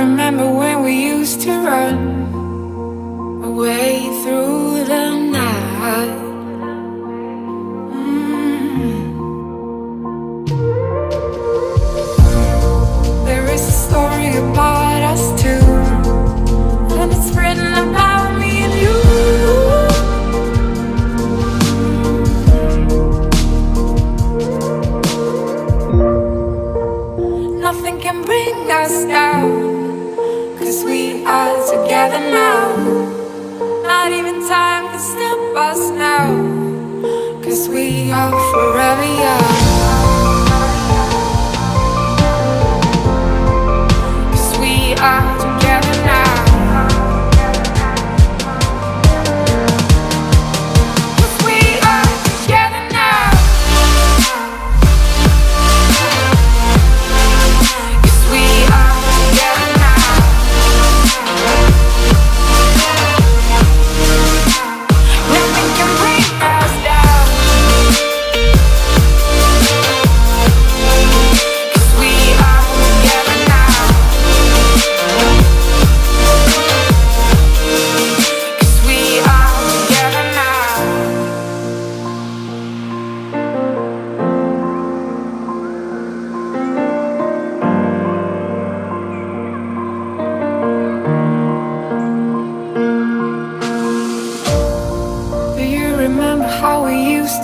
remember when we used to run away through the night? There is a story about us two, and it's written about me and you. Nothing can bring us down, 'cause we are together now. Not even time can stop us now, 'cause we are forever young. 'Cause we are together now.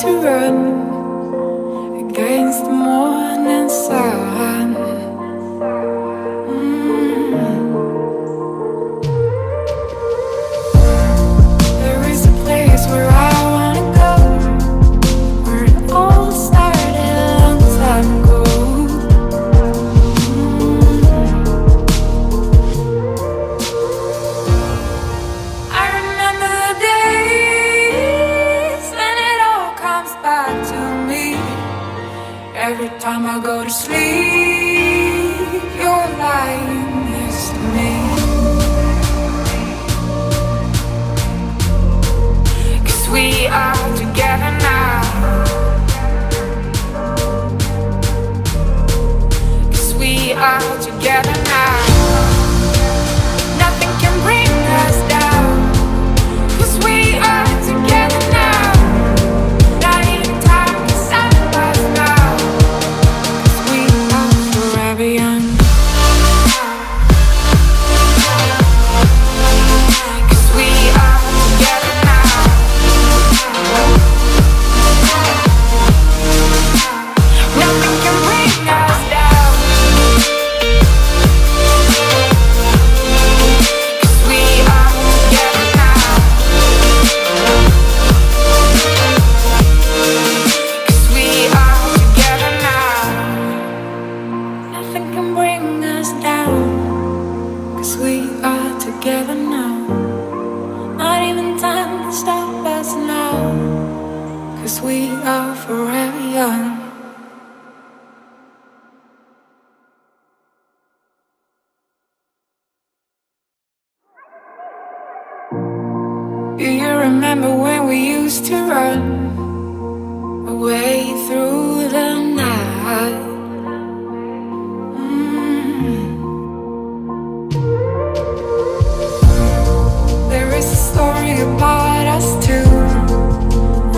To run against the morning sun. There is a place where I wanna go, where it all started a long time ago. I remember the days when it all comes back to me. Every time I go to sleep, you're lying next to me. 'Cause we are together now. 'Cause we are together now. Nothing can bring us down, 'cause we are together now. Not even time can stop us now, 'cause we are forever young. 'Cause we are together now. Nothing can bring us down, 'cause we are together now. 'Cause we are together now. Nothing can bring us down, 'cause we are together now. Not even time can stop us now, 'cause we are forever young. Do you remember when we used to run away through the night? There is a story about us two,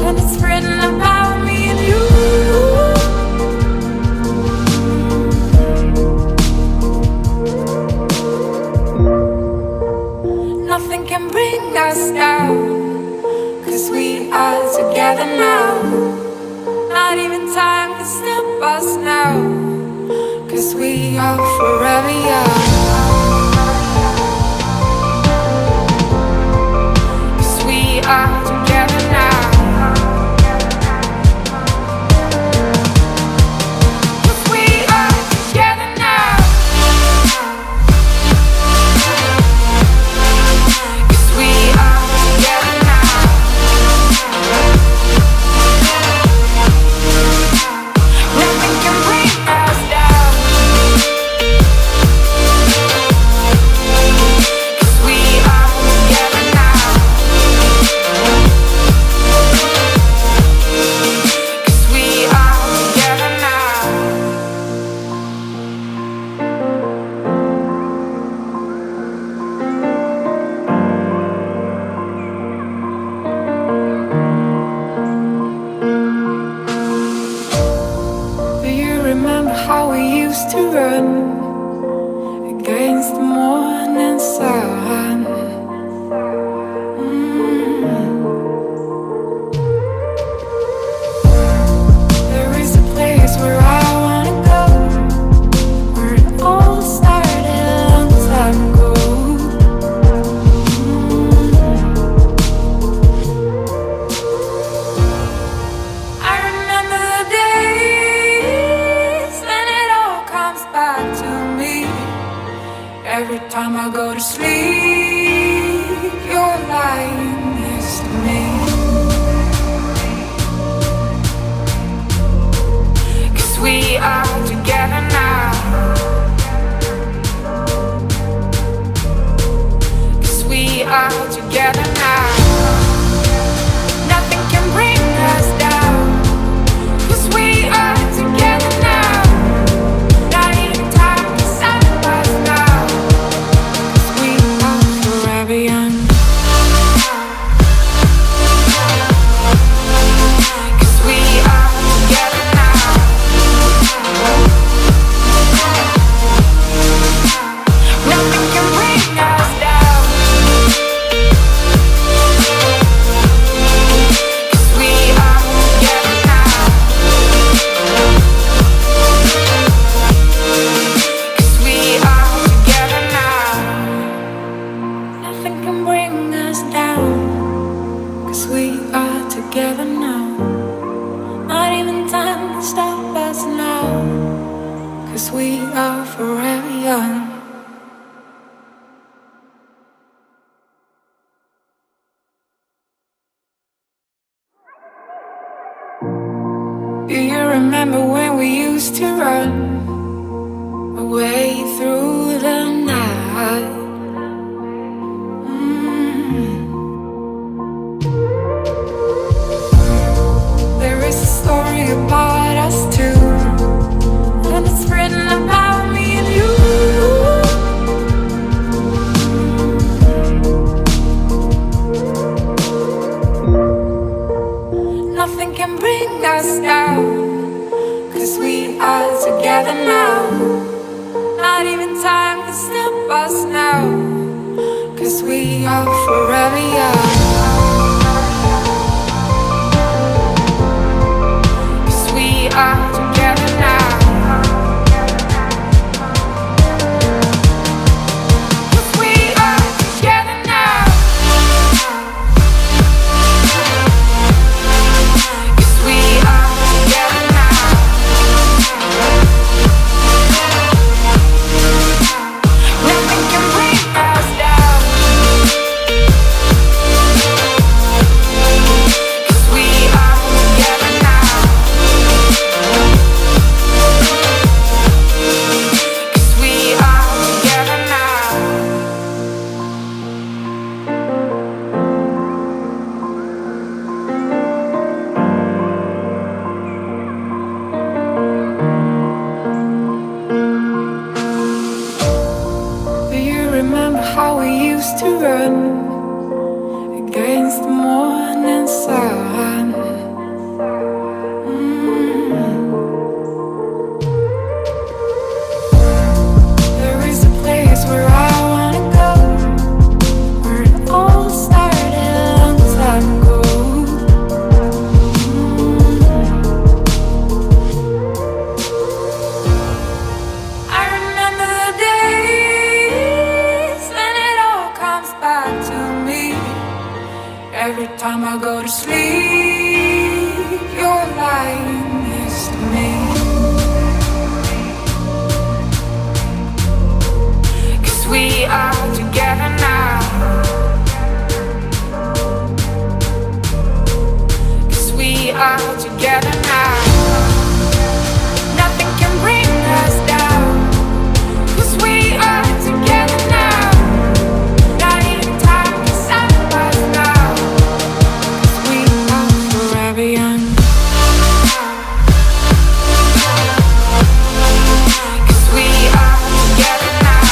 and it's written about me and you. Nothing can bring us down, 'cause we are together now. Not even time can stop us now, 'cause we are forever young. 'Cause we are together now. 'Cause we are together now. 'Cause we are together now. Nothing can bring us down, 'cause we are together now. how we used to run against the morning sun. There is a place where I wanna go, where it all started a long time ago. I remember the days when it all comes back to me. Every time I go to sleep, you're lying next to me. 'Cause we are together now. 'Cause we are together now. Nothing can bring us down. 'Cause we are together now. Not even time can stop us now. 'Cause we are forever young. 'Cause we are together now. Nothing can bring us down. 'Cause we are together now. 'Cause we are together now. Nothing can bring us down. 'Cause we are together now. Not even time can stop us now. 'Cause we are forever young. Do you remember when we used to run away through the night? There is a story about us two, and it's written about me and you. Nothing can bring us down. 'Cause we are together now. Not even time can stop us now. 'Cause we are forever young. 'Cause we are together now. 'Cause we are together now. 'Cause we are together now. Nothing can bring us down. 'Cause we are together now. 'Cause we are together now. Do you remember how we used to run against the morning sun? There is a place where I wanna go, where it all started a long time ago. I remember the days when it all comes back to me. Every time I go to sleep,